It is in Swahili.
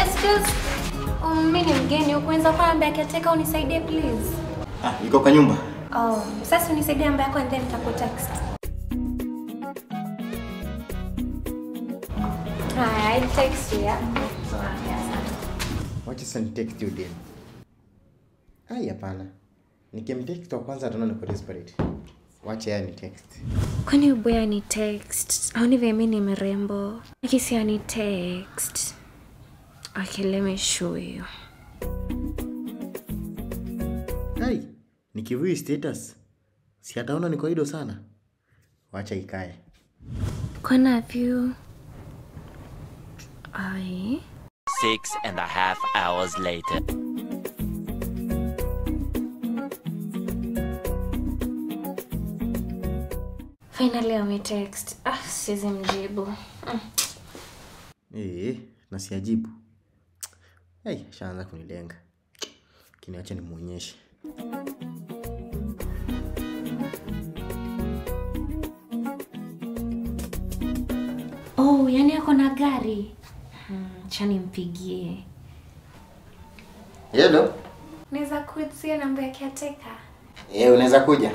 Excuse, mimi ni mgeni, ukaweza kwamba akitaka unisaidie please. Iko kwa nyumba. Sasa unisaidie namba yako and then nitakutext. I'll text you, yeah? Wacha sasa text you then. Hapana. Nikimtext kwa kwanza ataona niko desperate. Wacha yeye ni text. Kwani uboya ni text? Haoni vile mimi ni mrembo. Nikisia ni text. Okay, let me show you. Nikivui status. Si ataona niko ido sana. Wacha ikae. Kuna view. 6.5 hours later. Finally ame text. Siwezi mjibu. Na siajibu. Shaanza kunilenga. Kiniacha nimuonyeshe. Yani ako na gari. Acha nimpigie. Hello. Naweza kutia namba yake ateka? Unaweza kuja.